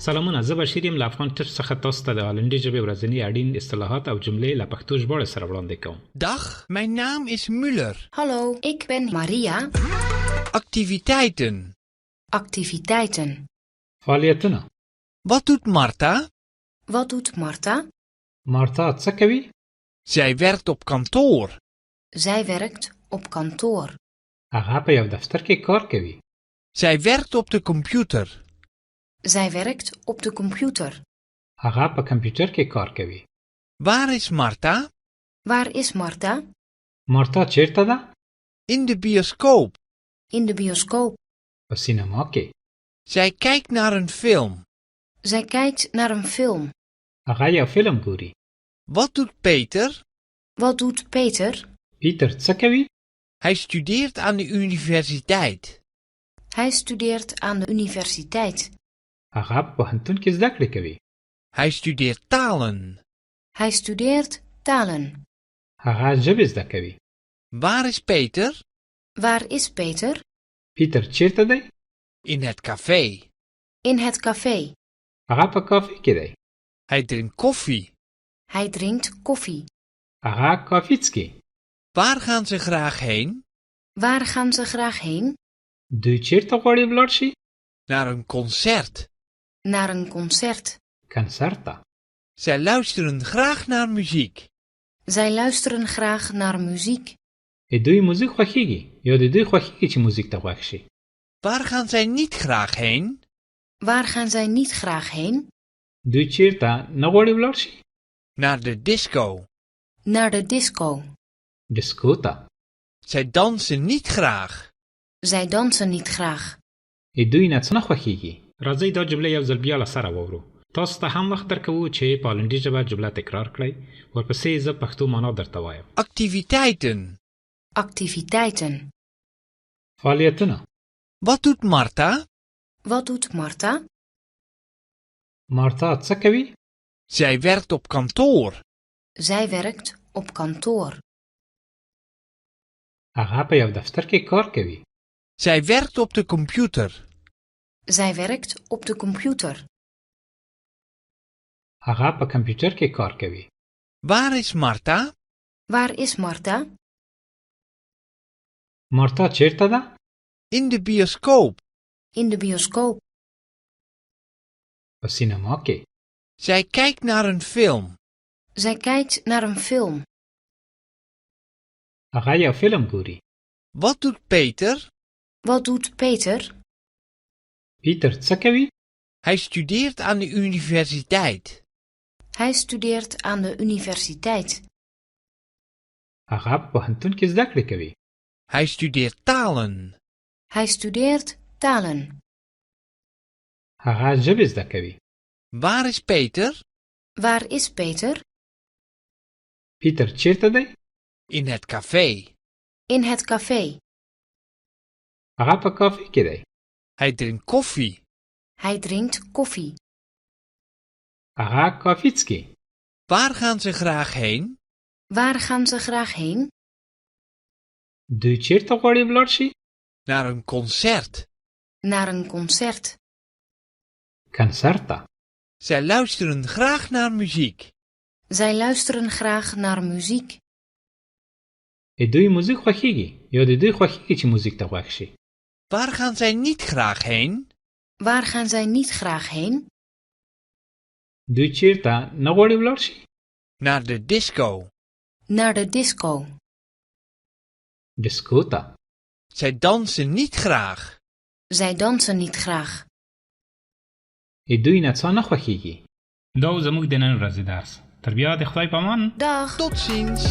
سلامونه، زه بشیر یم له افغان ټپ څخه تاسو ته د هالندي ژبې ورځني اړین اصطلاحات او جملې له پښتو ژباړې سره وړاندې کوم. Dag, mijn naam is Muller. Hallo, ik ben Maria. Activiteiten. Activiteiten. فعالیتونه. Wat doet Marta? Wat doet Marta? مارتا څه کوي؟ Zij werkt op kantoor. Zij werkt op kantoor. هغه په یو دفتر کې کار کوي. Zij werkt op de computer. Zij werkt op de computer. هغه په کمپیوټر کې کار کوي. Waar is Marta? Waar is Marta? مارتا چیرته ده؟ In de bioscoop. In de bioscoop. په سینما کې. Zij kijkt naar een film. Zij kijkt naar een film. هغه یو فلم ګوري. Wat doet Peter? Wat doet Peter? پیټر څه کوي؟ Hij studeert aan de universiteit. Hij studeert aan de universiteit. هغه په پوهنتون کې زده کړې کوي. Hij studeert talen. Hij studeert talen. هغه ژبې زده کوي. Waar is Peter? Waar is Peter? پیټر چیرته دی؟ In het café. In het café. هغه په کافي کې دی. Hij drinkt koffie. Hij drinkt koffie. هغه کافي څکي. Waar gaan ze graag heen? Waar gaan ze graag heen? دوی چیرته غواړي ولاړ شي؟ Naar een concert. Naar een concert. کنسرت ته. Zij luisteren graag naar muziek. Zij luisteren graag naar muziek. دوی موزیک خوښیږي یا د دوی خوښیږي چې موزیک ته غوږ شي. Waar gaan zij niet graag heen? Waar gaan zij niet graag heen? دوی چیرته نه غواړي ولاړ شي؟ Naar de disco. Naar de disco. ډیسکو ته. Zij dansen niet graag. Zij dansen niet graag. دوی نڅ نه خوښیږي. راځئ دا جمله یو ځل بیا له سره واورو. تاسو ته هم وخت درکوو چې په هالندي ژبه جمله تکرار کړئ. ورپسې زه پښتو معنا درته وایم. Activiteiten. Activiteiten. فعالیتونه. Wat doet Marta? Wat doet Marta? مارتا څه کوي؟ Zij werkt op kantoor. Zij werkt op kantoor. هغه په یو دفتر کې کار کوي. Zij werkt op de computer. Zij werkt op de computer. هغه په کمپیوټر کې کار کوي. Waar is Marta? Waar is Marta? مارتا چیرته ده؟ In de bioscoop. In de bioscoop. په سینما کې. Zij kijkt naar een film. Zij kijkt naar een film. هغه یو فلم ګوري. Wat doet Peter? Wat doet Peter? پیټر څه کوي؟ Hij studeert aan de universiteit. Hij studeert aan de universiteit. هغه په پوهنتون کې زده کړې کوي. Hij studeert talen. Hij studeert talen. هغه ژبې زده کوي. Waar is Peter? Waar is Peter? پیټر چیرته دی؟ In het café. In het café. هغه په کافي کې دی. Hij drinkt koffie. Hij drinkt koffie. هغه کافي څکي. Waar gaan ze graag heen? Waar gaan ze graag heen? دوی چیرته غواړي ولاړ شي؟ Naar een concert. Naar een concert. کنسرت ته. Zij luisteren graag naar muziek. Zij luisteren graag naar muziek. دوی موزیک خوښیږي یا د دوی خوښیږي چې موزیک ته غوږ شي. Waar gaan zij niet graag heen? Waar gaan zij niet graag heen? دوی چیرته نه غواړي ولاړ شي؟ Naar de disco. Naar de disco. ډیسکو ته. Zij dansen niet graag. Zij dansen niet graag. دوی نڅا نه خوښیږي. دا زموږ د نن ورځې درس. تر بیا د خدای په امان. Dag. Tot ziens.